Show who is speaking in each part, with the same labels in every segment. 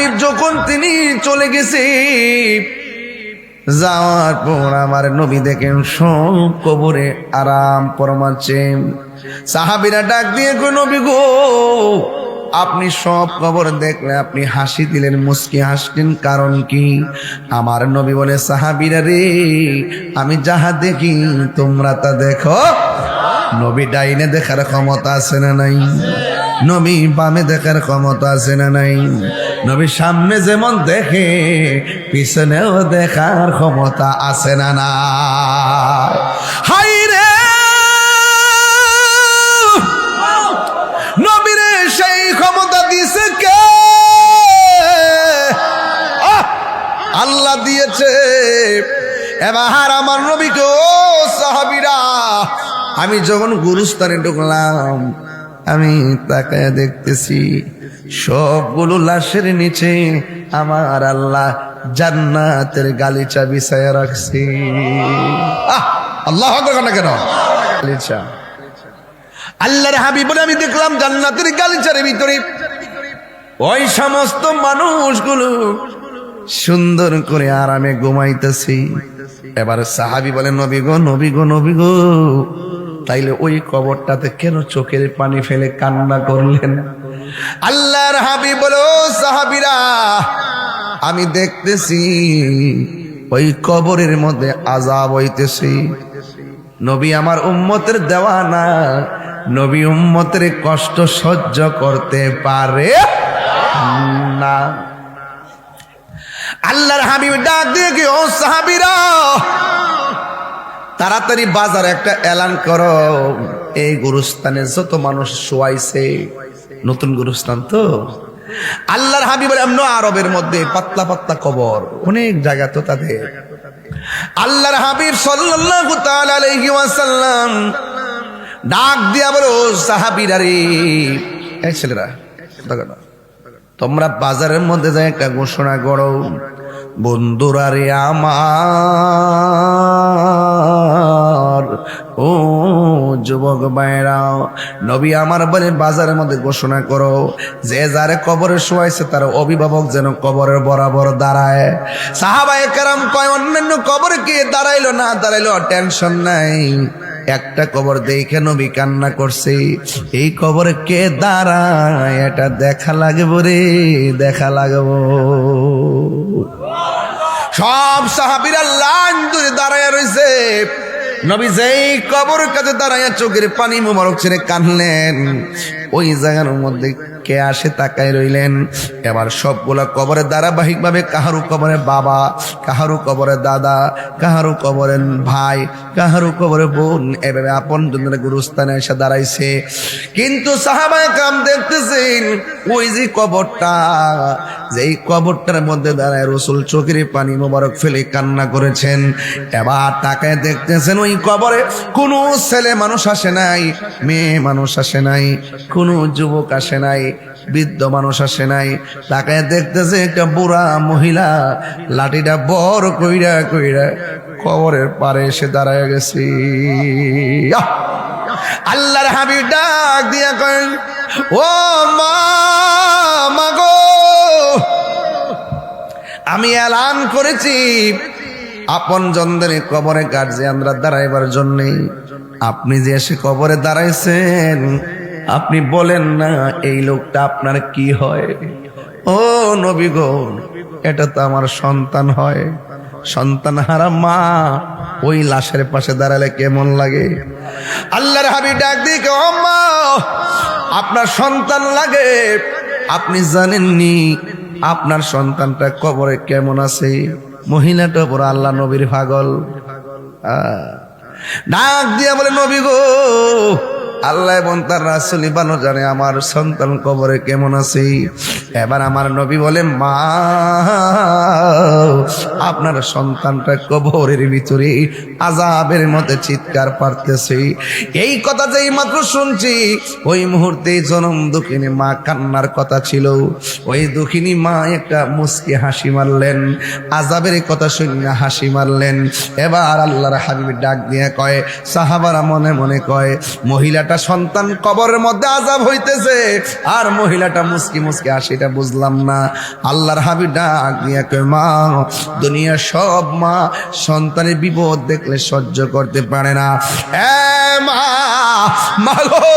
Speaker 1: হাবিব যখন তিনি চলে গেছে, যাওয়ার পর আমার নবী দেখেন সব কবরে আরাম ফরমাচ্ছেন। সাহাবীরা ডাক দিয়ে কই, নবী গো, আপনি সব কবর দেখলে আপনি হাসি দিলেন, মুস্কি হাসলেন, কারণ কি? আমার নবী বলে, সাহাবীরা রে, আমি যাহা দেখি তোমরা তা দেখো। নবী ডাইনে দেখার ক্ষমতা আছে না নাই? নবী বামে দেখার ক্ষমতা আছে না নাই? নবী সামনে যেমন দেখে পিছনেও দেখার ক্ষমতা আছে না না? হাই রে নবীরে সেই ক্ষমতা দিয়েছে কে? আল্লাহ দিয়েছে। এবার আমার নবীকে, ও সাহাবীরা, আমি যখন গুরুস্থানে ঢুকলাম, আমি তাকায় দেখতেছি সবগুলো লাশের নিচে আমার আল্লাহ জান্নাতের গালিচা বিছায়া রাখছি। আল্লাহ কেন গালিচা? আল্লাহর হাবিব বলে, আমি দেখলাম জান্নাতের গালিচার ভিতরে ওই সমস্ত মানুষগুলো সুন্দর করে আরামে ঘুমাইতেছি। এবার সাহাবী বলে, নবী গো, নবী গো, নবী গো, তাইলে ওই কবরটাতে কেন চোখের পানি ফেলে কান্না করলেন? আল্লাহর হাবিব বলে, ও সাহাবীরা, আমি দেখতেছি ওই কবরের মধ্যে আযাব হইতেছে। নবী আমার উম্মতের দেওয়ানা, নবী উম্মতের কষ্ট সহ্য করতে পারে না। আল্লাহর হাবিব ডাক দিয়ে কি, ও সাহাবীরা, তাড়াতাড়ি বাজারে একটা এলান করো, এই গুরুস্থানে যত মানুষ শোয়াইছে, নতুন গুরুস্থান তো। আল্লাহর হাবিব বলে, এমন আরবের মধ্যে পাতলা পাতলা কবর অনেক জায়গা তো তাদের। আল্লাহর হাবিব সাল্লাল্লাহু তাআলা আলাইহি ওয়াসাল্লাম ডাক দিয়া বলে, ও সাহাবীরা রে, এই ছেলেরা, তোমরা বাজারের মধ্যে যায় একটা ঘোষণা করো, বন্ধুরা রে আমার, ও যুবক ভাইরা, নবী আমার বলে বাজারের মধ্যে ঘোষণা করো, যে যারে কবরে শোয়াইছে তার অভিভাবক যেন কবরের বরাবর দাঁড়ায়। সাহাবায়ে কেরাম কয়, অন্যান্য কবরে কে দাঁড়াইলো না দাঁড়াইলো টেনশন নাই, একটা কবর দেখে নবী কান্না করছে, এই কবরে কে দাঁড়ায় এটা দেখা লাগবে রে, দেখা লাগবো। সব সাহাবীরা লাইন ধরে দাঁড়ায় রয়েছে। নবী যেই কবর কাছে দাঁড়াইয়া চোখের পানি মোবারক ছেড়ে কাঁদলেন, ওই জায়গার মধ্যে কে আসে তাকায় রইলেন। এবার সবগুলা কবরে ধারাবাহিক ভাবে কাহারু কবরে বাবা, কাহারু কবরে দাদা, কাহারু কবরে ভাই, কাহারু কবরে বোন, এভাবে আপন জনের গুরুস্থানে এসে দাঁড়াইছে। কিন্তু সাহাবায়ে কেরাম দেখতেছেন ওই যে কবরটা, যেই কবরটার মধ্যে দাঁড়ায় রাসূল চোখের পানি মোবারক ফেলে কান্না করেছেন। এবার তাকায় দেখতেছেন ওই কবরে কোনো ছেলে মানুষ আসে নাই, মেয়ে মানুষ আসে নাই, কোনো যুবক আসে নাই, বৃদ্ধ মানুষ আসে নাই। তাকায় দেখতেছে একটা বুড়া মহিলা লাঠিটা বড় কইরা কইরা কবরের পারে এসে দাঁড়ায় গেছে। আল্লাহর হাবিব ডাক দিয়া কয়, ও মা, মাগো, আমি এলান করেছি আপন জনদের কবরে গার্জিয়ানরা দাঁড়াইবার জন্যে, আপনি যে এসে কবরে দাঁড়াইছেন, আপনি বলেন না এই লোকটা আপনার কি হয়? ও নবী গো, এটা তো আমার সন্তান হয়। সন্তান হারা মা ওই লাশের পাশে দাঁড়ালে কেমন লাগে? আল্লাহর হাবিব ডাক দিয়ে, ও মা, আপনার সন্তান লাগে, আপনি জানেননি আপনার সন্তানটা কবরে কেমন আছে? মহিলাটা পুরো আল্লাহ নবীর পাগল। ডাক দিয়া বলে, নবী গো, আল্লাহ এবং তার রাসূল ভালো জানে আমার সন্তান কবরে কেমন আছে। এবার আমার নবী বলে, মা, আপনার সন্তানটা কবরের ভিতরে আযাবের মধ্যে চিৎকার পারতেছে। এই কথা যেই মাত্র শুনছি, ওই মুহূর্তে জনম দুঃখিনী মা কান্নার কথা ছিল, ওই দুঃখিনী মা একটা মুস্কি হাসি মারলেন, আযাবের কথা শুনে হাসি মারলেন। এবার আল্লাহর হাবিব ডাক দিয়ে কয়, সাহাবারা মনে মনে কয়, মহিলাটা একটা সন্তান কবরের মধ্যে আযাব হইতেছে আর মহিলাটা মুস্কি মুস্কি হাসিটা বুঝলাম না। আল্লাহর হাবিব ডাক দিয়া কয়, মা, দুনিয়ার সব মা সন্তানের বিপদ দেখলে সহ্য করতে পারে না। মা, মাগো,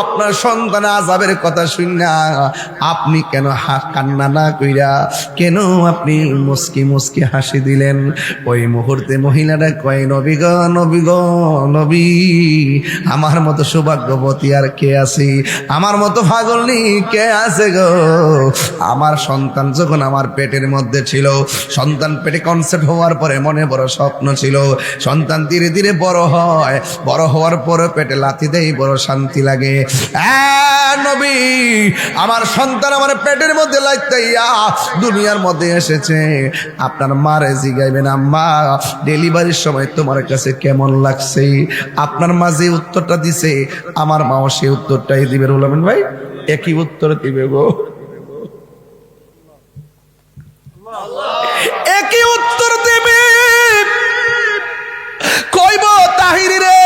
Speaker 1: আপনার সন্তান আযাবের কথা শুননা আপনি কেন কান্না না কইরা কেন আপনি মুস্কি মুস্কি হাসি দিলেন? ওই মুহূর্তে মহিলাটা কয়, নবী গো, নবী গো, নবী, আমার মতো সৌভাগ্যবতী আর কে আছে? আমার মতো পাগলনি কে আছে গো? আমার সন্তান যখন আমার পেটের মধ্যে ছিল, সন্তান পেটে কনসেপ্ট হওয়ার পরে মনে বড় স্বপ্ন ছিল, সন্তান ধীরে ধীরে বড় হয়, বড় হওয়ার পরে পেটে লাথি দেয়, বড় শান্তি লাগে। নবী, আমার সন্তান আমার পেটের মধ্যে লাইতাইয়া দুনিয়ার মধ্যে এসেছে, আপনার মারে জিগাইবেন, আম্মা ডেলিভারির সময় তোমার কাছে কেমন লাগছে? আপনার মা যে উত্তরটা দিছে আমার মাও সেই উত্তরটাই দিবে। বলবেন ভাই একই উত্তর দিবে গো, একই উত্তর দেবে। কইব, তাহিরি রে,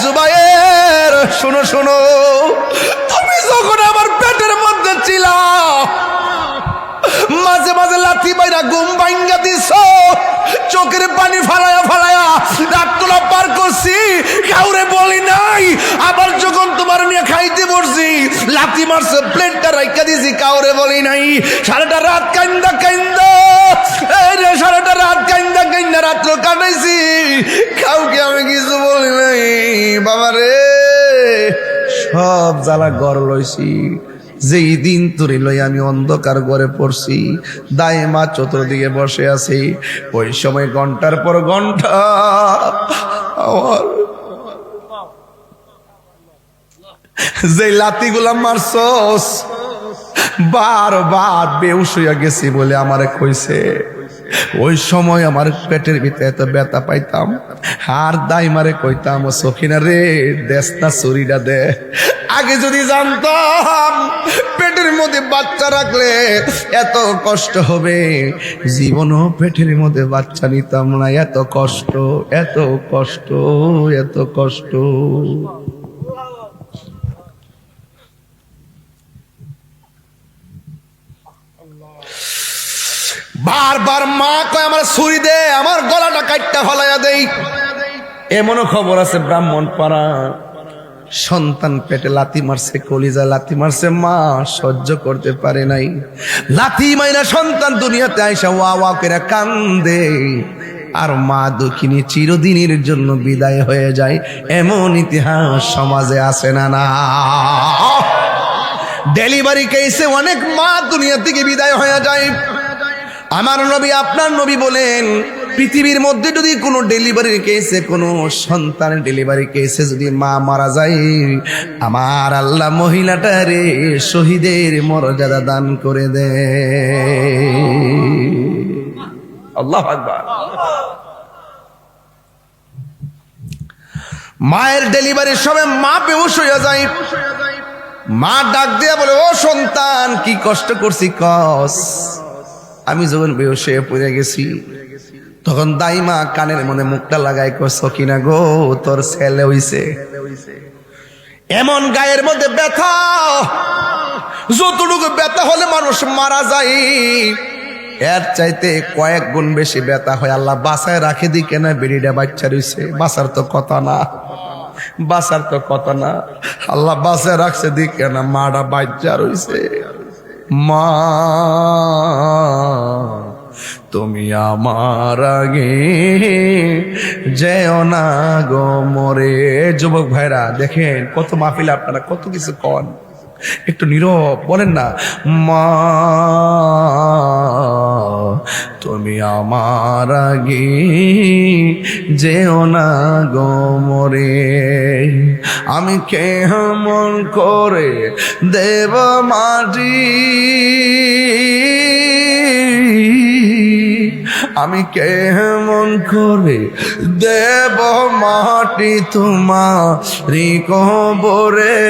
Speaker 1: জুবায়ের, শোনো শোনো, তুমি যখন আমার পেটের মধ্যে ছিলা মাঝে মাঝে লাথি বাইরা ঘুম ভাঙ্গা দিছ, চোখের পানি ফালায়া ফালায়া রাতগুলা পার করছি, কাউরে বলি নাই। আবার যখন তোমার নিয়ে খাইতে বসছি লাথি মারছে, প্লেটটা রাইখা দিছি, কাউরে বলি নাই। সারাটা রাত কান্দা কান্দা, সারাটা রাত কান্দা কান্দা রাত্র কাটাইছি, কাউকে আমি কিছু বলি নাই। বাবা রে, সব জ্বালা গড় লইছি। যেই দিন তোরে লই আমি অন্ধকার ঘরে পড়ছি, দায়ে মা চতুর্দিকে বসে আছি, ওই সময় ঘন্টার পর ঘন্টা আমার যে লাতিগুলা মারছস বারবার বেহুশ হইয়া গেছি বলে আমারে কইছে। ওই সময় আমার পেটের ভিতরে এত ব্যথা পাইতাম, আর দাইমারে কইতাম, ও সখিনা রে, দেশটা চুরিটা দে। আগে যদি জানতাম পেটের মধ্যে বাচ্চা রাখলে এত কষ্ট হবে, জীবনও পেটের মধ্যে বাচ্চা নিতাম না। এত কষ্ট, এত কষ্ট, এত কষ্ট। বারবার মা কয়, আমার ছুরি দে, আমার গলাটা কাটটা ফলাইয়া দেই। এমনও খবর আছে ব্রাহ্মণ পাড়া, সন্তান পেটে লাথি মারছে, কলিজা লাথি মারছে, মা সহ্য করতে পারে নাই, লাথি মাইরা সন্তান দুনিয়াতে আইসা ওয়া ওয়া করে কান্দে, আর মা দুঃখিনী চিরদিনের জন্য বিদায় হয়ে যায়। এমন ইতিহাস সমাজে আছে না? না, ডেলিভারি কেসে অনেক মা দুনিয়া থেকে বিদায় হয়ে যায়। আমার নবী, আপনার নবী বলেন, পৃথিবীর মধ্যে যদি কোনো ডেলিভারির কেসে, কোনো সন্তানের ডেলিভারি কেসে যদি মা মারা যায়, আমার আল্লাহ মহিলাটারে শহীদের মর্যাদা দান করে দেয়। আল্লাহু আকবার। মায়ের ডেলিভারির সময় মা বেহুশ হয়ে যায়, মা ডাক দিয়া বলে, ও সন্তান, কি কষ্ট করছি কস। আমি যখন বেহুশ হয়ে পড়ে গেছি, তখন দাইমা কানের মনে মুখটা লাগাই কয়, সকিনা গো, তোর ছেলে হইছে। এমন গায়ের মধ্যে ব্যথা, যতটুকু ব্যথা হলে মানুষ মারা যায়, এর চাইতে কয়েক গুণ বেশি ব্যথা হয়। আল্লাহ বাসায় রাখে দি কেন, বেরিটা বাচ্চা রইছে, বাসার তো কথা না, বাসার তো কথা না, আল্লাহ বাসায় রাখছে দি কেন, মাটা বাচ্চা রইছে। মা, তুমি আমার আগে যেও না গো মরে। যুবক ভাইরা দেখেন, কত মাহফিল, আপনারা কত কিছু কন, একটু নীরব বলেন না। মা, তুমি আমার আগে যেও না গো মরে, আমি কেমন করে দেব মাটি, আমি কেমন করে দেব মাটি তোমারি কবরে।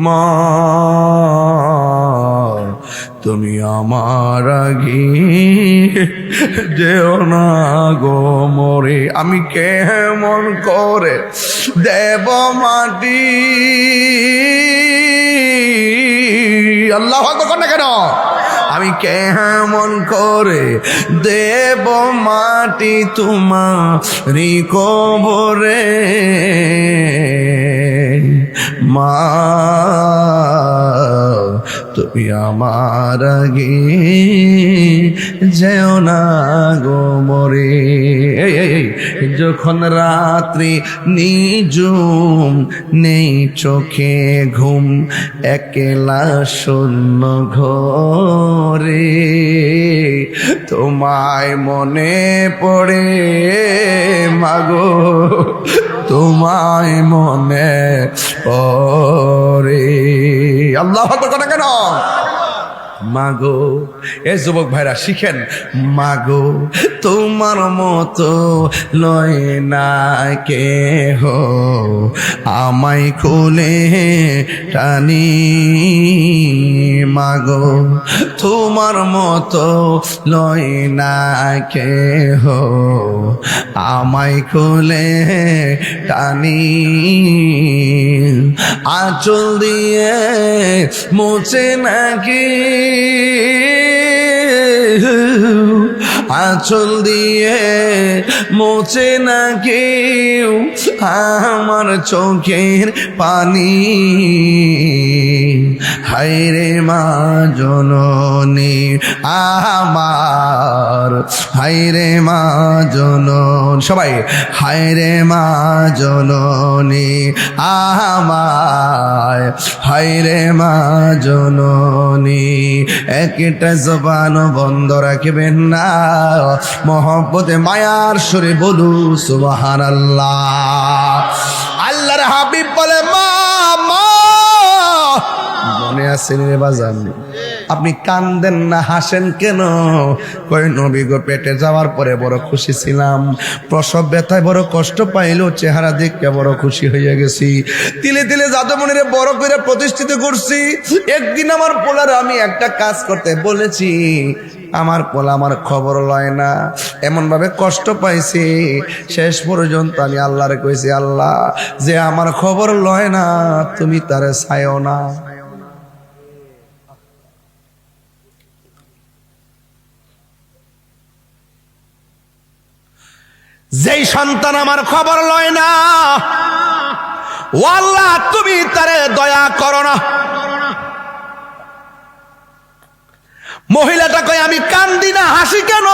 Speaker 1: মা, তুমি আমার আগে যেও না গো মরে। আমি কেমন করে দেব মাটি, আল্লাহ আকবার না কেন? আমি কেমন করে দেব মাটি তোমারি কবরে, মা তুমি আমার আগে যেও না গো মরে। যখন রাত্রি নিজুম নেই চোখে ঘুম, একলা শূন্য ঘরে তোমায় মনে পড়ে মাগো, তোমায় মনে পড়ে। আল্লাহু আকবার কথা কেন? মাগো, এ যুবক ভাইরা শিখেন, মাগো তোমার মতো লয় না কেহ, আমায় কোলে টানি, মাগো তোমার মতো লয় না কেহ, আমায় কোলে টানি, আঁচল দিয়ে মুছে নাকি, আঁচল দিয়ে মোছে না কেউ আমার চোখের পানি, হায়রে মা জননী আমার, হায়রে মা জননী, সবাই হায়রে মা জননী আমার, হায়রে মা জননী। একটা জবান বন্ধ রাখবেন না, মহব্বতে মায়ার সুরে বলু সুবহানাল্লাহ। আল্লাহর হাবিব বলে মা মা, মনে আছে রে বাজান? আপনি কান্দেন না, হাসেন কেন? কই নবী গো পেটে যাওয়ার পরে বড় খুশি ছিলাম, প্রসব ব্যথায় বড় কষ্ট পাইলেও চেহারা দেখে বড় খুশি হয়ে গেছি, তিলে তিলে জাদুমণিরে বড় করে প্রতিষ্ঠিত করছি। একদিন আমার পোলার আমি একটা কাজ করতে বলেছি, আমার পোলা আমার খবর লয় না, এমন ভাবে কষ্ট পাইছি, শেষ পর্যন্ত আমি আল্লাহরে কইছি, আল্লাহ যে আমার খবর লয় না তুমি তারে চাইও না। যেই সন্তান আমার খবর লয় না, ও আল্লাহ তুমি তারে দয়া করো না। মহিলাটা কয় আমি কান্দি না, হাসি কেন?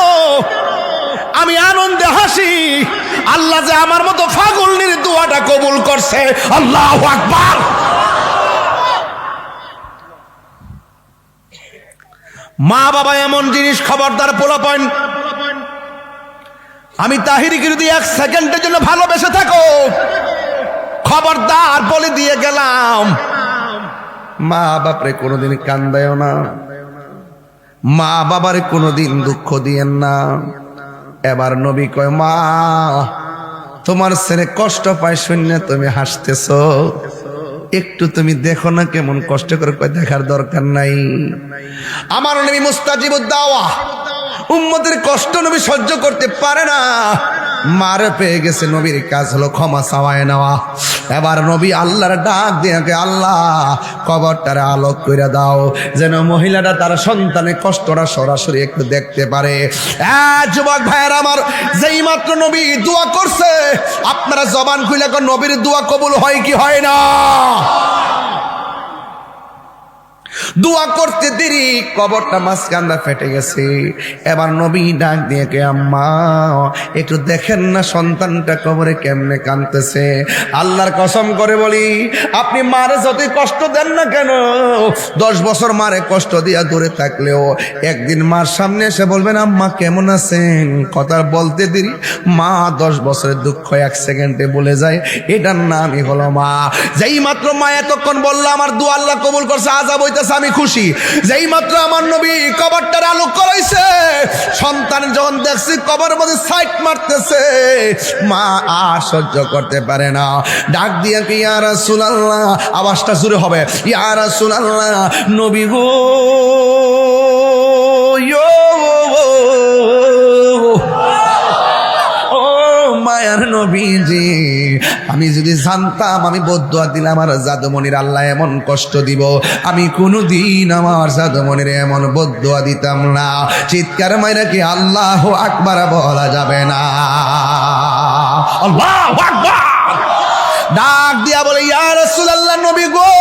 Speaker 1: আমি আনন্দে হাসি, আল্লাহ যে আমার মতো ফাগুলনির দোয়াটা কবুল করছে। আল্লাহু আকবার। মা বাবা এমন জিনিস, খবরদার পোলাপন, আমি তাহিরিকে যদি এক সেকেন্ডের জন্য ভালোবেসে থাকো, খবরদার বলে দিয়ে গেলাম, মা বাপরে কোনোদিন কান্দায়ও না, মা বাবারে কোনোদিন দুঃখ দিয়েন না। এবার নবী কয় মা তোমার ছেলে কষ্ট পায় শূন্য তুমি হাসতেছ, একটু তুমি দেখো না কেমন কষ্ট করে। কয় দেখার দরকার নাই, আমার নবী মুস্তাজিবুদ দাওয়া, উম্মতের কষ্ট নবী সহ্য করতে পারে না। মারে পেয়ে গেছে, নবীর কাজ হলো ক্ষমা চাওয়ায় নেওয়া। এবার নবী আল্লাহর ডাক দিয়ে আল্লাহ কবরটারে আলোক করে দাও, যেন মহিলাটা তার সন্তানের কষ্টটা সরাসরি একটু দেখতে পারে। যুবক ভাইয়ের আমার, যেই মাত্র নবী দোয়া করছে, আপনারা জবান খুলে নবীর দোয়া কবুল হয় কি হয় না? দোয়া করতে দেরি, কবরটা মাঝখানটা ফেটে গেছে। এবার নবী ডাক দিয়ে কে আম্মা একটু দেখেন না সন্তানটা কবরে কেমনে কাঁদতেছে। আল্লাহর কসম করে বলি, আপনি মারে যতই কষ্ট দেন না কেন, 10 বছর মারে কষ্ট দিয়া দূরে থাকলেও একদিন মার সামনে এসে বলবেন আম্মা কেমন আছেন, কথা বলতে দেরি মা 10 বছরের দুঃখ 1 সেকেন্ডে বলে যায়। এটার নামই হলো মা। যেই মাত্র মা এতক্ষণ বললো আমার দোয়া আল্লাহ কবুল করছে, আজাব হইতেছে, আমি খুশি। যেই মাত্র আমার নবী কবরটার আলো করাইছে, সন্তান যখন দেখছি কবরের মধ্যে সাইট মারতেছে, মা আর সহ্য করতে পারে না, ডাক দিয়ে কি ইয়া রাসূলুল্লাহ, আওয়াজটা জোরে হবে, ইয়া রাসূলুল্লাহ নবী গো, নবীজি, আমি যদি জানতাম আমি বদদুয়া দিলে আমার জাদুমণির আল্লাহ এমন কষ্ট দিব, আমি কোনোদিন আমার জাদুমণির এমন বদদুয়া দিতাম না। চিৎকার মাইরা কি আল্লাহু আকবার বলা যাবে না? আল্লাহু আকবার। ডাক দিয়া বলে, ইয়া রাসূলুল্লাহ, নবী গো,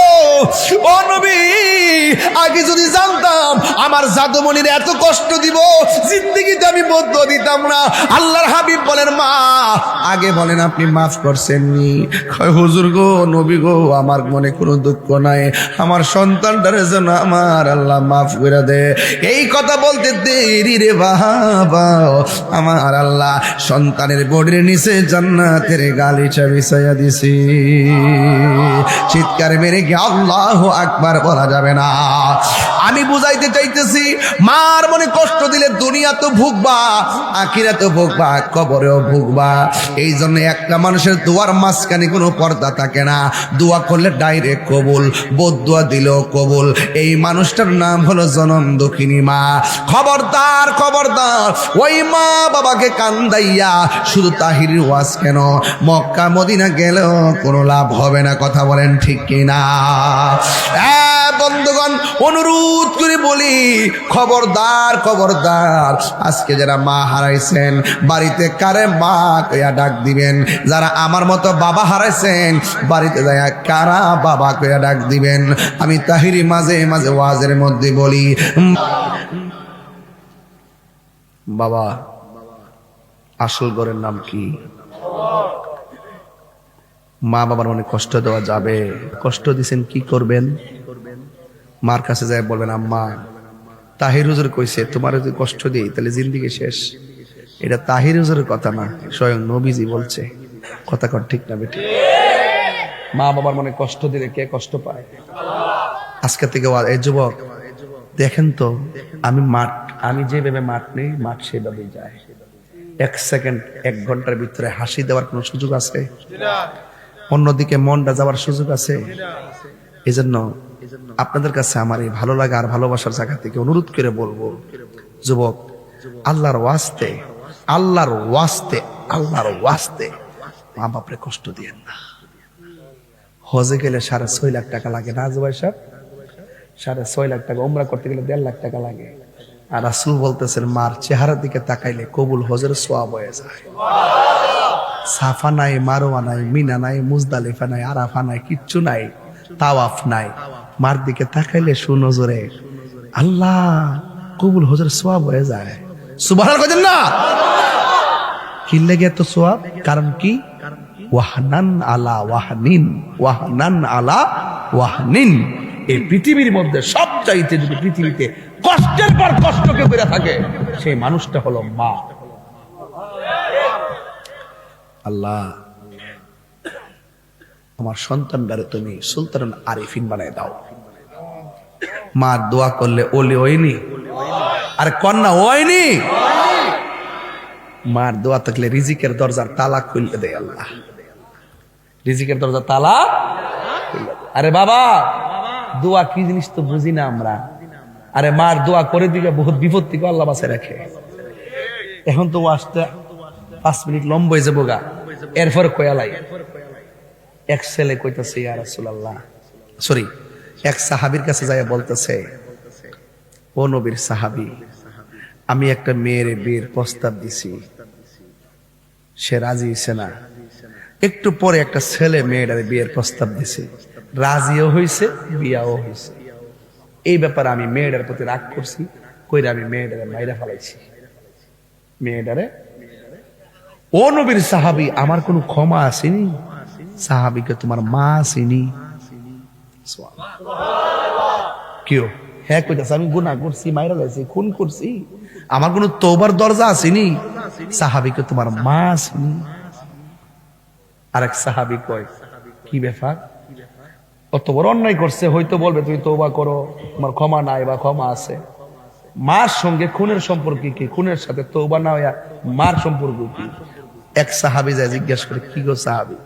Speaker 1: ও নবী, আগে যদি জানতাম আমার জাদুমণির এত কষ্ট দিব, জিন্দেগিতে আমি বদদুয়া দিতাম না। আল্লাহর হাবিব বলেন, মা আগে বলেন আপনি মাফ করছেননি? কয়, হুজুর গো, নবী গো, আমার মনে কোনো দুঃখ নাই, আমার সন্তানটারে যেন আমার আল্লাহ মাফ করে দে। এই কথা বলতে দেরি রে বাবা, আমার আল্লাহ সন্তানের বডির নিচে জান্নাতের গালিচা বিছাইয়া দিছি। চিৎকার মেরে কি আল্লাহু আকবার বলা যাবে না? আমি বুঝাইতে চাইতেছি, মার মনে কষ্ট দিলে দুনিয়া তো ভুগবা, আখিরাতে ভুগবা, কবরেও ভুগবা। এই জন্য একটা মানুষের দোয়ার মাঝখানে কোনো পর্দা থাকে না। দোয়া করলে ডাইরেক্ট কবুল, বদদুয়া দিলেও কবুল। এই মানুষটার নাম হলো জনম দুঃখিনী মা। খবরদার খবরদার, ওই মা বাবাকে কান্দাইয়া শুধু তাহিরির ওয়াজ কেন, মক্কা মদিনা গেলেও কোনো লাভ হবে না। কথা বলেন ঠিক কিনা? বন্ধুগণ, অনুরোধ করে বলি, খবরদার খবরদার, আজকে যারা মা হারাইছেন বাড়িতে কারে মা কইয়া ডাক দিবেন। যারা আমার মতো বাবা হারাইছেন বাড়িতে যায় কারা বাবা কইয়া ডাক দিবেন। আমি তাহিরি মাঝে মাঝে ওয়াজের মধ্যে বলি, বাবা আসল ঘরের নাম কি? মা বাবার মনে কষ্ট দেওয়া যাবে? কষ্ট দিছেন, কি করবেন? মার কাছে যায় বলবেন, আম্মা তাহির হুজুর কইছে তোমার যদি কষ্ট দিই তাহলে জিন্দেগি শেষ। এটা তাহির হুজুরের কথা না, স্বয়ং নবীজি বলছে। কথা কর ঠিক না বেটি? মা বাবার মনে কষ্ট দিলে কে কষ্ট পায়? আজকে থেকে এই যুবক দেখেন তো, আমি যেভাবে মাঠ নেই, মাঠ সেভাবেই যায়। 1 সেকেন্ড 1 ঘন্টার ভিতরে হাসি দেওয়ার কোন সুযোগ আছে? অন্যদিকে মনটা যাওয়ার সুযোগ আছে? এই জন্য আপনাদের কাছে আমার এই ভালো লাগা আর ভালোবাসার জায়গা থেকে অনুরোধ করে বলবো, যুবক, আল্লাহর ওয়াস্তে আল্লাহর ওয়াস্তে আল্লাহর ওয়াস্তে মা বাপরে কষ্ট দিয়েন না। হজে গেলে 6.5 লাখ টাকা লাগে না জুবাই সাহেব? 6.5 লাখ টাকা। উমরা করতে গেলে 1.5 লাখ টাকা লাগে। আর রাসূল বলতেছেন, মার চেহারার দিকে তাকাইলে কবুল হজের সওয়াব হয়ে যায়। সাফা নাই, মারওয়া নাই, মিনা নাই, মুজদালিফা নাই, আরাফা নাই, কিচ্ছু নাই, তাওয়াফ নাই। মার দিকে তাকাইলে সুনজরে আল্লাহ কবুল হজের সওয়াব হয়ে যায়। সুবহানাল্লাহ কইতেন না? কি লাগে এত সওয়াব? কারণ কি? ওয়াহনান আলা ওয়াহনিন, ওয়াহনান আলা ওয়াহনিন। এই পৃথিবীর মধ্যে সবচাইতে যদি পৃথিবীতে কষ্টের পর কষ্ট কেউ করে থাকে, সেই মানুষটা হলো মা। আল্লাহ আমার সন্তানটারে তুমি সুলতানুল আরিফিন বানায় দাও। মা দোয়া করলে ওলি হয়নি, আর কন্যা হয়নি। মার দোয়া থাকলে রিজিকের দরজার তালা খুলে দেয় আল্লাহ। রিজিকের দরজার তালা। আরে বাবা, দোয়া কি জিনিস তো বুঝি না আমরা। আরে মার দোয়া করে দিকে বহুত বিপদ থেকে আল্লাহ বাঁচায় রাখে। এখন তো আসতে 5 মিনিট লম্বা হয়ে যাবো গা, এরপর কয়ালাই এক ছেলে কইতেছে, ইয়া রাসূলুল্লাহ, সরি, এক সাহাবীর কাছে যায় বলতেছে, ও নবীর সাহাবী, আমি একটা মেয়ের বিয়ের প্রস্তাব দিছি, সে রাজি হইছে না। একটু পরে একটা ছেলে মেয়েটার বিয়ের প্রস্তাব দিছে, রাজিও হইছে, বিয়াও হইছে। এই ব্যাপারে আমি মেয়েটার প্রতি রাগ করছি, কইরা আমি মেয়েটারে মাইরা ফেলাইছি। মেয়েটারে, ও নবীর সাহাবী, আমার কোনো ক্ষমা আসেনি? সাহাবীকে তোমার মা আসেনি? কেউ হ্যাঁ কইতাছে, আমি গুনাহ করছি, মাইরা লাইছি, খুন করছি, আমার কোনো তওবার দরজা আসেনি? সাহাবীকে তোমার মা আসেনি? আরেক সাহাবী কয়, কি ব্যাপার? কত বড় অন্যায় করছে, হয়তো বলবে তুমি তওবা করো, তোমার ক্ষমা নাই বা ক্ষমা আছে। মার সঙ্গে খুনের সম্পর্ক কি? খুনের সাথে তওবা না হইয়া মার সম্পর্ক কি? এক সাহাবী যায় জিজ্ঞাসা করে, কি গো সাহাবী,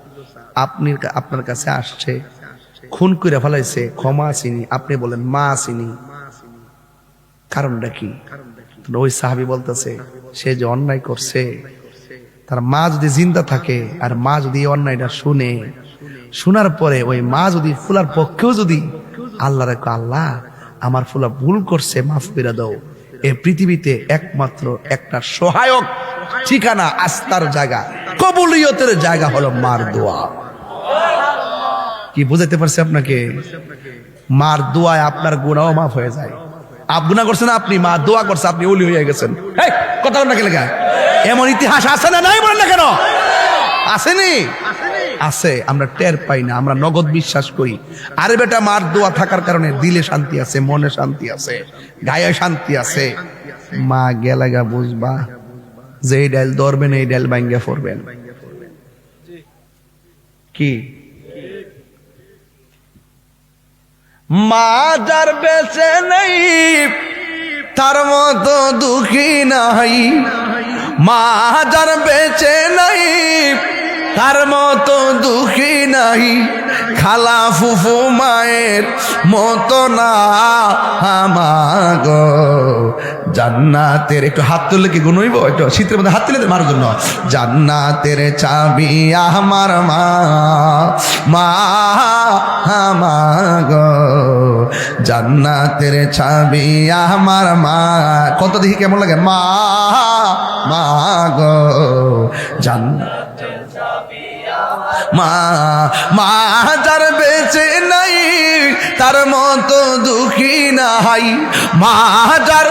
Speaker 1: আপনার কাছে আসছে, খুন করে ফেলাইছে, ক্ষমা আসেনি, আপনি বলেন মা আসেনি, কারণটা কি? ওই সাহাবী বলতেছে, সে যে অন্যায় করছে, তার মা যদি জিন্দা থাকে আর মা যদি এই অন্যায়টা শুনে, শোনার পরে ওই মা যদি ফুলার পক্ষেও যদি আল্লাহ রেখো, আল্লাহ আমার ফুলা ভুল করছে, মাফ করে দাও, এই পৃথিবীতে একমাত্র একটা সহায়ক ঠিকানা, আস্থার জায়গা, কবুলিয়তের জায়গা হলো মার দোয়া। কি বুঝাইতে পারছি আপনাকে? মার দোয়ায় আপনার গুনাহও মাফ হয়ে যায়। গুনাহ করছেন আপনি, মা দোয়া করছে, আপনি ওলি হয়ে গেছেন। এই কথা বলেন না কেন? এমন ইতিহাস আছে না নাই? বলেন না কেন? আসেনি? আছে, আমরা টের পাই না, আমরা নগদ বিশ্বাস করি। আরে বেটা, মার দোয়া থাকার কারণে দিলে শান্তি আছে, মনে শান্তি আছে, গায়ে শান্তি আছে। মা গেলাগা বুঝবা যে এই ডাল ধরবেন, এই ডাল ভাঙ্গা পড়বেন। কি মা যার বেঁচে নেই তার মতো দুঃখী নাই, মা যার বেঁচে নাই তার মতো দুঃখী নাই, খালা ফুফু মায়ের মতো না আমাগো জান্নাতের। একটু হাত তুললে কি গুণ হইব? একটু শীতের মধ্যে হাত তুলে মারার জন্য। জান্নাতের চাবি আমার মা, মা আমাগো জান্নাতের চাবি আমার মা। কত দেখি কেমন লাগে? মা মা গো জান্নাত মা, মা যার বেঁচে নাই তার মতো দুঃখী নাই, মা যার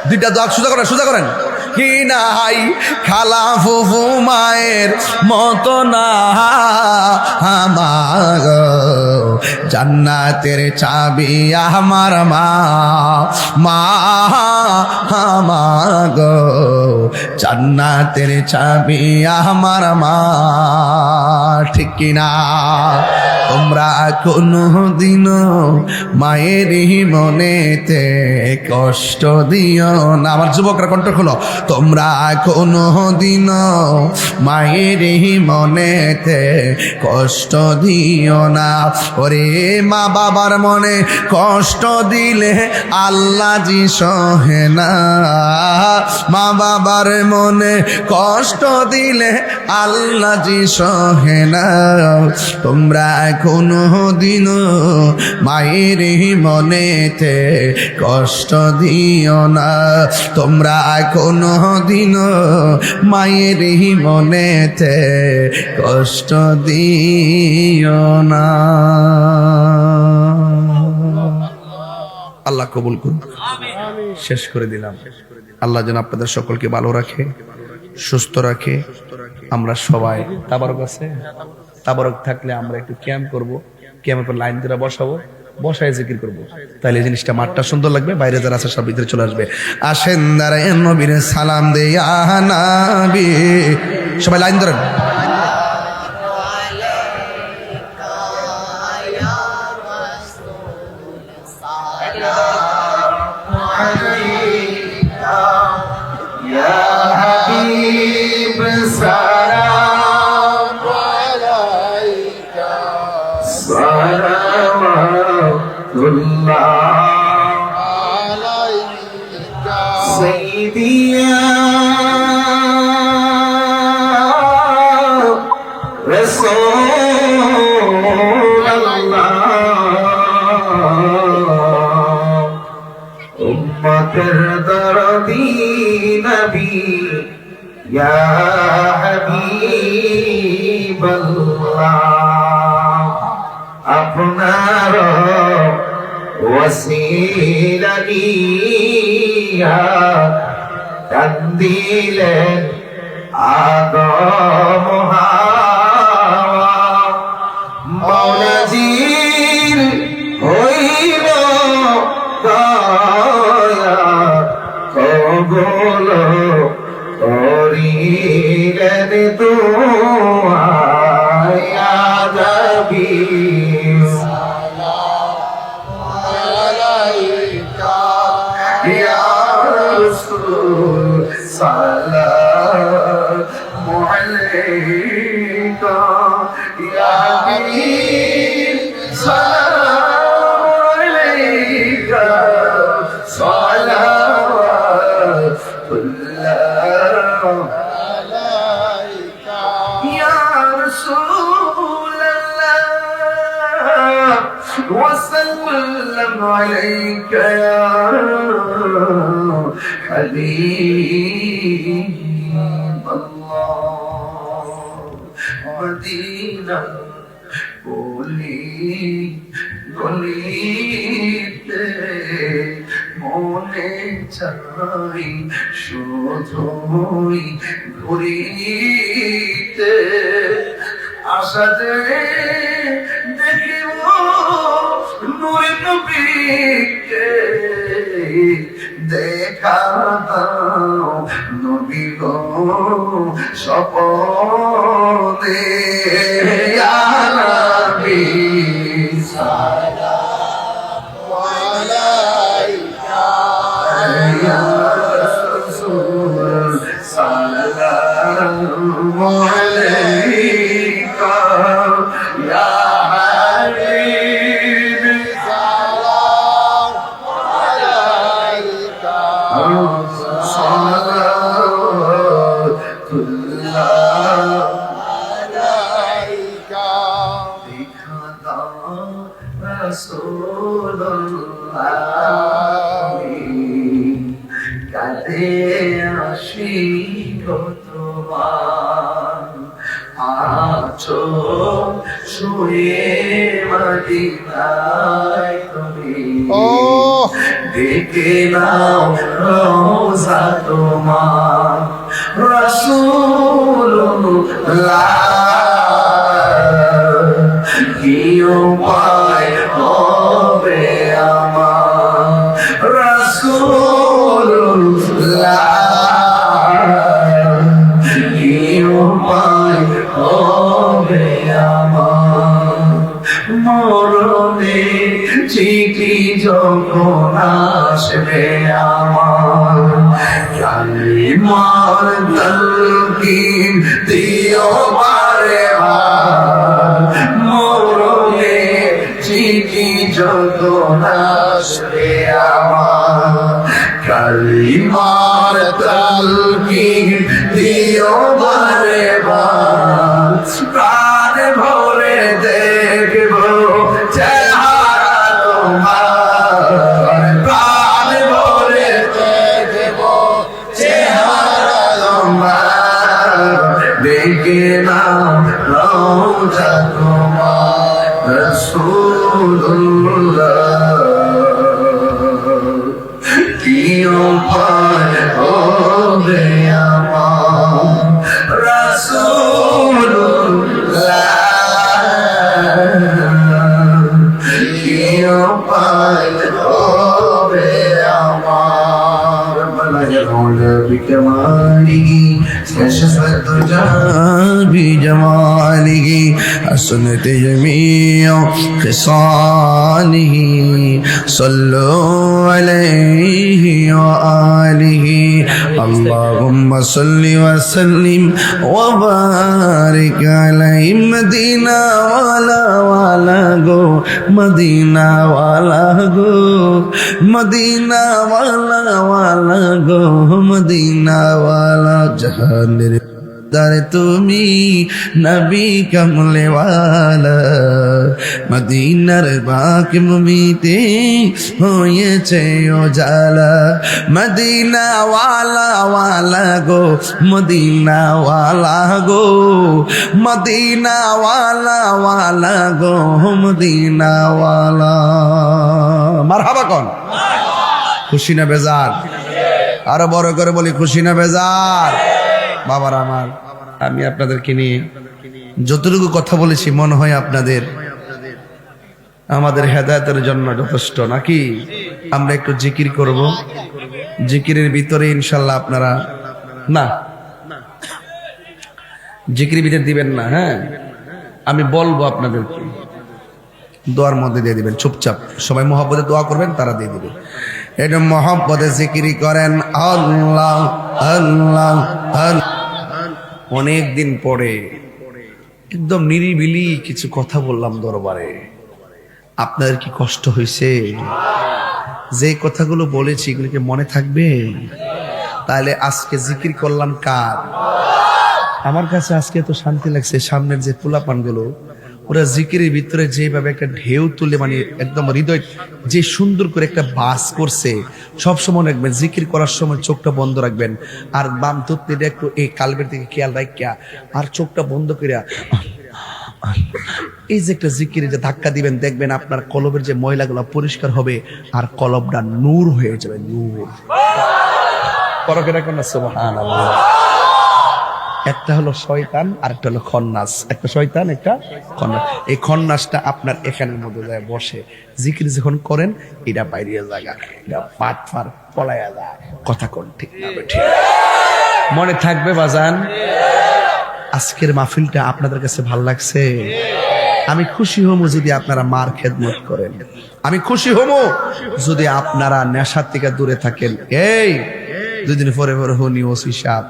Speaker 1: দুইটা দাগ সোজা করেন, সোজা করেন, কি নাই, খালা ফুফু মায়ের মতো না আমার জান্নাতের চাবি আমার মা, মা আমার জান্নাতের চাবি আমার মা। ঠিক কিনা? তোমরা কোনো দিনও মায়ের মনেতে কষ্ট দিও না। আমার যুবকরা কণ্ঠ খোলো। তোমরা কোনো দিনও মায়ের মনেতে কষ্ট দিও না। ওরে মা বাবার মনে কষ্ট দিলে আল্লাহ জি সহে না, মা বাবার মনে কষ্ট দিলে আল্লাহ জি সহে না। তোমরা কোনো দিনও মায়ের মনেতে কষ্ট দিও না, তোমরা কোনো দিনও মায়ের মনেতে কষ্ট দিও না। আল্লাহ কবুল করুন। শেষ করে দিলাম। আল্লাহ যেন আপনাদের সকলকে ভালো রাখে, সুস্থ রাখে। আমরা সবাই তাবারক আছে, তাবারক থাকলে আমরা একটু ক্যাম্প করবো, ক্যাম্পের লাইন ধরে বসাবো, বসায় জিকির করবো, তাহলে এই জিনিসটা মাঠটা সুন্দর লাগবে। বাইরে যারা আছে সব ভিতরে চলে আসবে। আসেন দাঁড়ায় নবীর সালাম দেয়া নবী, সবাই লাইন ধরেন।
Speaker 2: উম্মতের দরদি নবী ইয়া হাবিবাল্লাহ, আপনার ওসিলা নিয়া কান্দিলেন আদম হাওয়া, মাওলাজির হইল দয়া কবুল করিলেন দোয়া ইয়া নবী ইয়া রাসূল সালামু আলাইকা ইয়া হাবিব সালামু আলাইকা সালাওয়াতুল্লাহ عليك يا حبيب الله مدينة গলিতে মনে চাই শুধুই ঘুরিতে আশাতে দেখিব নূর নবীকে দেখা দাও নবী গো স্বপনে ইয়া নবী কাঁদে আসি তোমার আছো শুয়ে মদিনায় তুমি দেখে নাও রোজা তোমার রাসূলুল্লাহ কি উপায় হবে আমার রাসূলুল্লাহ কি উপায় হবে আমার মরণে চিঠি যখন আসবে আমার কালিমার তালকিন দিও বারে বার মরণে চিঠি যখন আসবে আমার কালিমার তালকিন দিও বারে বার প্রাণ ভরে দেখব চেহারা তোমার প্রাণ ভরে দেখব চেহারা তোমার দেখে নাও রওজা তোমার রাসূলুল্লাহ কি উপায় হবে আমার রাসূলুল্লাহ কি উপায় হবে আমার বলা বিকমালিহি كشفت بجماله حسنت جميع خصاله صلوا عليه وآله اللهم صل وسلم وبارك عليه مدینہ والا گو مدینہ والا گو مدینہ والا گو مدینہ والا জাহানের দারে তুমি নবী কমলে ওয়ালা মদিনার বাকি মুমিতে হয়েছে ওজালা মদিনা ওয়ালা গো মদিনা ওয়ালা গো মদিনা ওয়ালা গো মদিনা ওয়ালা মারহাবা কোন খুশি না বেজার আরো বড় করে বলি খুশি না বেজার বাবার আমার আমি আপনাদেরকে নিয়ে যতটুকু কথা বলেছি মনে হয় আপনাদের আমাদের হেদায়েতের জন্য যথেষ্ট নাকি আমরা একটু জিকির করব জিকিরের ভিতরে ইনশাআল্লাহ আপনারা না জিকিরের ভিতরে দিবেন না হ্যাঁ আমি বলবো আপনাদেরকে দোয়ার মধ্যে দিয়ে দিবেন চুপচাপ সবাই মহব্বতে দোয়া করবেন তারা দিয়ে দিবে এটা মহব্বতে জিকিরি করেন আল্লাহ আল্লাহ আল্লাহ অনেক দিন পরে একদম নিরিবিলি কিছু কথা বললাম দরবারে আপনাদের কি কষ্ট হয়েছে যে কথাগুলো বলেছি এগুলিকে মনে থাকবে তাহলে আজকে জিকির করলাম কার আমার কাছে আজকে এত শান্তি লাগছে সামনের যে পোলাপানগুলো ওরা জিকিরের ভিতরে যেভাবে একটা ঢেউ তুলে মানে একদম হৃদয় যে সুন্দর করে একটা বাস করছে। সবসময় রাখবেন জিকির করার সময় চোখটা বন্ধ রাখবেন, আর বাম তুতনিটা একটু এই কালবের দিকে খেয়াল রাখিয়া আর চোখটা বন্ধ করিয়া এই যে একটা জিকিরে যে ধাক্কা দিবেন, দেখবেন আপনার কলবের যে ময়লাগুলো পরিষ্কার হবে আর কলবটা নূর হয়ে যাবে। নূর পরকেরা কোন সুবহানাল্লাহ। একটা হলো শয়তান আর একটা হলো খন্নাস। একটা শয়তান একটা খন্নাস। এই খন্নাসটা আপনার এখানের মধ্যে যায় বসে, জিকির যখন করেন এটা বাইরে জায়গা, এটা পাট ফার পলায়া যায়। কথা কোন ঠিক না ঠিক মনে থাকবে বাজান? আজকের মাহফিলটা আপনাদের কাছে ভাল লাগছে? আমি খুশি হমু যদি আপনারা মার খেদমত করেন। আমি খুশি হমু যদি আপনারা নেশার থেকে দূরে থাকেন। এই দুদিন পরে পরে হনি ওসি সাহেব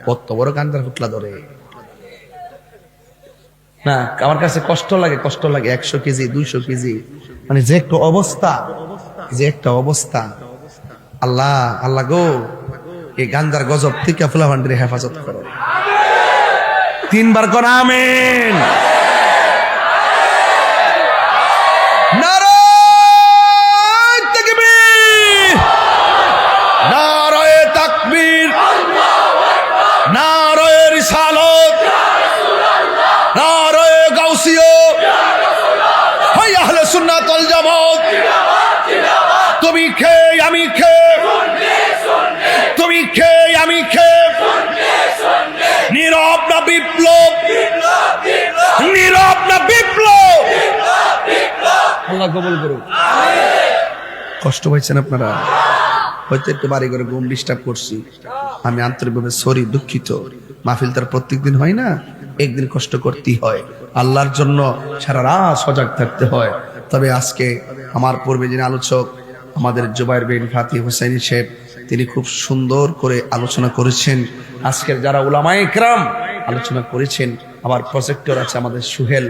Speaker 2: কত বড় কান্দার ফুটলা ধরে না, আমার কাছে কষ্ট লাগে 100 কেজি 200 কেজি, মানে যে একটা অবস্থা। আল্লাহ আল্লাহ গো, এই গান্দার গজব থেকে ফুলাভান্ডির হেফাজত করো। 3 বার কর আমিন। নারায়ে তাকবীর, নারায়ে তাকবীর, নারায়ে রিসালাত, নারায়ে গাউসিয়া, হায় আহলে সুন্নাত ওয়াল জামাত। তুমি কে আমি কে, তুমি কে আমি কে, নীরব না বিপ্লব, নীরব না বিপ্লব। আল্লাহ কবুল করুন। কষ্ট পাইছেন আপনারা? হয়তো একটু বাড়ি করে ঘুম ডিস্টার্ব করছি, আমি আন্তরিকভাবে সরি, দুঃখিত। মাহফিল তার প্রত্যেকদিন হয় না, একদিন কষ্ট করতেই হয়। আল্লাহর জন্য সারা রাত সজাগ থাকতে হয়। তবে আজকে আমার পূর্বে যিনি আলোচক আমাদের জুবাইর বিন ফাতি হুসাইনি সাহেব, তিনি খুব সুন্দর করে আলোচনা করেছেন। আজকের যারা উলামায়ে ইকরাম আলোচনা করেছেন, আবার প্রজেক্টর আছে আমাদের সুহেল,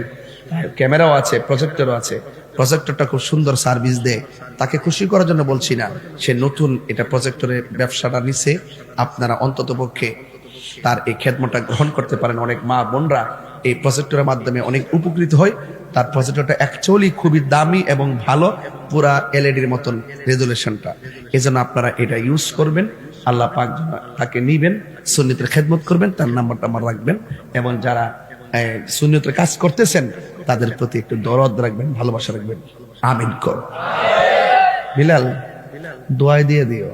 Speaker 2: ক্যামেরাও আছে, প্রজেক্টরও আছে। প্রজেক্টরটা খুব সুন্দর সার্ভিস দেয়। তাকে খুশি করার জন্য বলছি না, সে নতুন এটা প্রজেক্টরের ব্যবসাটা নিছে। আপনারা অন্তত পক্ষে তার এই খেদমতটা গ্রহণ করতে পারেন। অনেক মা বোনরা এই প্রজেক্টরের মাধ্যমে অনেক উপকৃত হয়। তার প্রজেক্টরটা অ্যাকচুয়ালি খুবই দামি এবং ভালো, পুরা এলইডির মতন রেজুলেশনটা। এই জন্য আপনারা এটা ইউজ করবেন। আল্লাহ পাক তাকে নিবেন, সুন্নতের খেদমত করবেন, তার নাম্বারটা আমার রাখবেন। এবং যারা সুন্নতের কাজ করতেছেন তাদের প্রতি একটু দরদ রাখবেন, ভালোবাসা রাখবেন। আমিন কর। বিলাল দোয়াই দিয়ে দিও,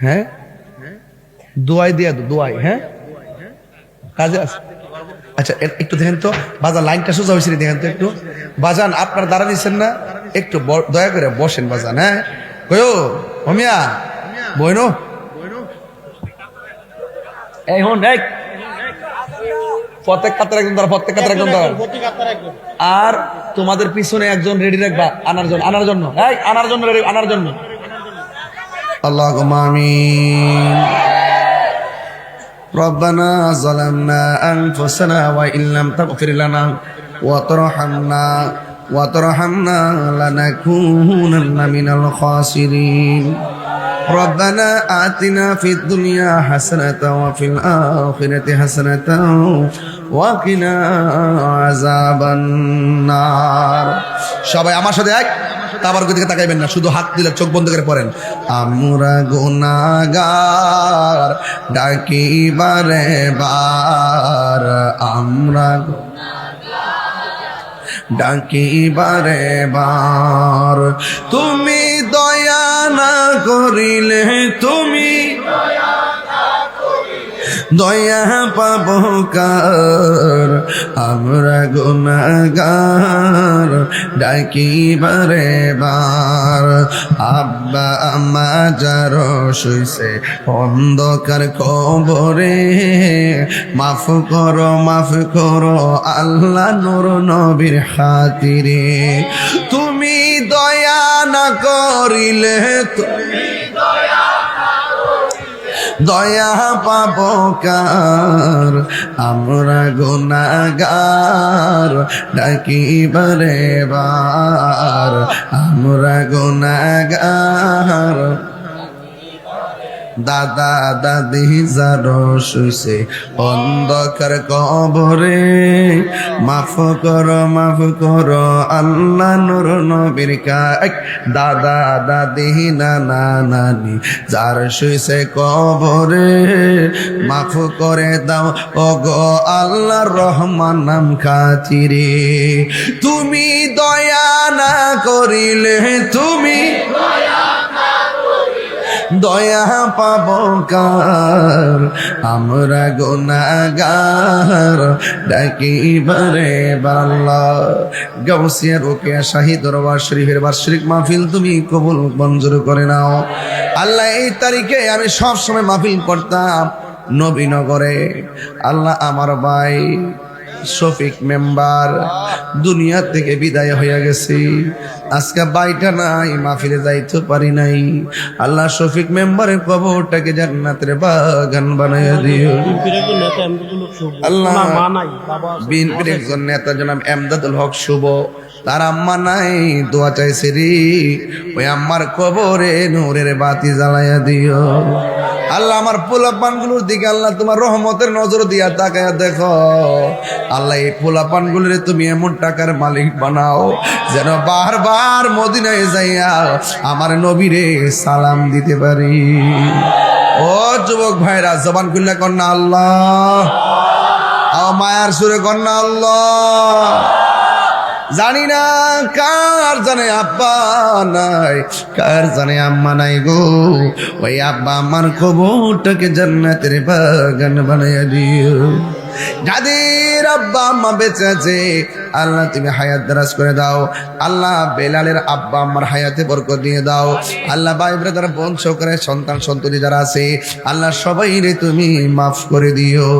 Speaker 2: হ্যাঁ দোয়াই দিয়ে দো, দোয়াই। হ্যাঁ কাজে আছে। আচ্ছা একটু দেখেন তো বাজান, লাইনটা সোজা হয়েছে দেখেন তো একটু। বাজান আপনার দাঁড়া দিচ্ছেন না, একটু দয়া করে বসেন বাজান। হ্যাঁ কয়ো হমিয়া বইনো এই হন, এই প্রত্যেক কাতার একজন দাঁড়া, প্রত্যেক কাতার একজন দাঁড়া। আর তোমাদের পিছনে একজন রেডি রাখবা আনার জন্য, আনার জন্য, এই আনার জন্য রেডি, আনার জন্য। আল্লাহুম্মা আমিন। ربنا ظلمنا أنفسنا وإن لم تغفر لنا وترحمنا لنكونن من الخاسرين. ربنا آتنا في الدنيا حسنة وفي الآخرة حسنة وقنا عذاب النار. সবাই আমার সাথে এক তাবারক দিকে তাকাইবেন না, শুধু হাত দিলে চোখ বন্ধ করে পড়েন। আমরা গুনাহগার ডাকি বারে বার, আমরা ডাকি বারে বার। তুমি দয়া না করিলে, তুমি দয়া পাব কার, আমরা গুনাহগার ডাকি বারে বার। আব্বা আম্মা যার শুইছে অন্ধকার কবরে, মাফ করো আল্লাহ নূর নবীর খাতিরে। তুমি দয়া না করিলে, তুমি দয়া পাব কার, আমরা গুনাহগার ডাকি বারে বার, আমরা গুনাহগার দাদা দাদি যারো শুইছে অন্ধকার কবরে, মাফ করো আল্লাহ নূর নবীর কায়। দাদা দাদি নানা নানি যার শুইছে কবরে, মাফ করে দাও ও গো আল্লাহ রহমান নাম খাতিরে। তুমি দয়া না করিলে, তুমি দয়া পাব কার, আমরা গুনাহগার ডাকিবারে বাল্লা। গাউসিয়া রোকেয়া শাহী দরবার শরীফের বার্ষিক মাহফিল তুমি কবুল মঞ্জুর করে নাও আল্লাহ। এই তারিখে আমি সব সময় মাহফিল করতাম নবীনগরে। আল্লাহ আমার ভাই শফিক মেম্বার দুনিয়া থেকে বিদায় হয়ে গেছে, আজকে বাইটা নাই, মাহফিলে যাইতে পারি নাই। আল্লাহ শফিক মেম্বারের কবরটাকে জান্নাতের বাগান বানাইয়া দিও আল্লাহ। বিএনপির একজন নেতা জনাব এমদাদুল হক শুভ, তার আম্মা নাই, দোয়া চাইছে রে, ওই আম্মার কবরে নূরের বাতি জ্বালাইয়া দিও আল্লাহ। আমার পোলাপানগুলোর দিকে আল্লাহ তোমার রহমতের নজর দিয়া তাকায়া দেখো আল্লাহ। এই পোলাপানগুলোর তুমি এমন টাকার মালিক বানাও যেন বারবার মদিনায় যাইয়া আমার নবীরে সালাম দিতে পারি। ও যুবক ভাইরা, জবান খুললে কন্যা আল্লাহ, মায়ার সুরে কন্যা আল্লাহ। জানি না কার জানে আব্বা নাই, কার জানে আম্মা নাই গো, ওই আব্বা আমার কবরটাকে জান্নাতের বাগান বানাইয়া দিও। যাদের আব্বা আম্মা বেঁচে আছে আল্লাহ তুমি হায়াত দারাজ করে দাও আল্লাহ। বেলালের আব্বা আম্মার হায়াতে বরকত দিয়ে দাও আল্লাহ। ভাই ব্রাদার বোন সহকারে সন্তান সন্ততি যারা আছে আল্লাহ সবাই রে তুমি মাফ করে দিও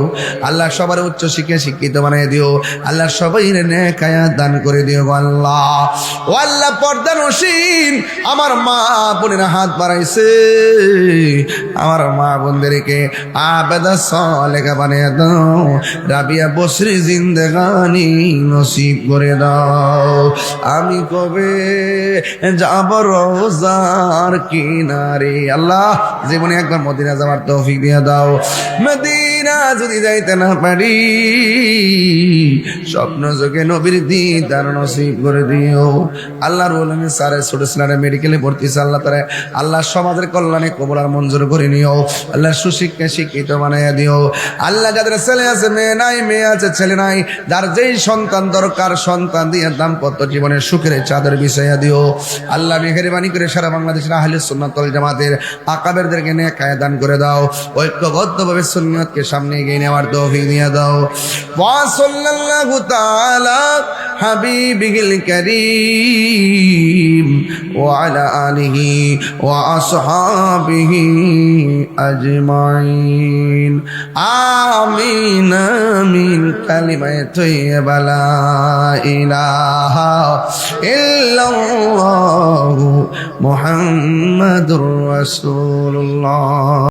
Speaker 2: আল্লাহ। সবার উচ্চ শিক্ষা শিক্ষিত বানিয়ে দিও আল্লাহ। সবাই রে নেক হায়াত দান করে দিও আল্লাহ। ও আল্লাহ, পর্দা নসীন আমার মা বোনেরা হাত বাড়াইছে, আমার মা বোনদেরকে আবেদা সালেহা বানিয়ে দাও। রাবিয়া বসরি জিন্দেগানি নসিব করে দাও। আমি কবে যাব রোজার কিনারে আল্লাহ, জীবনে একবার মদিনা যাওয়ার তৌফিক দিয়ে দাও। মদিনা যদি যাইতে না পারি স্বপ্ন যোগে নবীর দিদার নসিব করে দিও আল্লাহ। রুল আমি সারে ছোট ছেলেরা মেডিকেলে ভর্তি আল্লাহ তারা আল্লাহ সমাজের কল্যাণে কবুল আর মঞ্জুর করে নিও আল্লাহ। সুশিক্ষা শিক্ষিত বানাইয়া দিও আল্লাহ। যাদের ছেলে আছে মেয়ে নাই, মেয়ে আছে ছেলে নাই, যার যেই সন্তান দরকার সন্তান দিয়ে দাম্পত্য জীবনের সুখের চাদর বিছাইয়া দিও আল্লাহ। মেহেরবানি করে সারা বাংলাদেশের আহলে সুন্নাত ওয়াল জামাতের আকাবেরদেরকে নেক হায়াত দান করে দাও। ঐক্যবদ্ধভাবে সুন্নাতকে সামনে এগিয়ে নেওয়ার তৌফিক দিয়ে দাও। ওয়া সাল্লাল্লাহু তাআলা হাবিবিল কারীম ওয়া আলা আলিহি ওয়া আসহাবিহি আজমাইন। আমিন আমিন। কালিমায়ে তয়্যিবা লা ইলাহা ইল্লাল্লাহু মুহাম্মাদুর রাসূলুল্লাহ।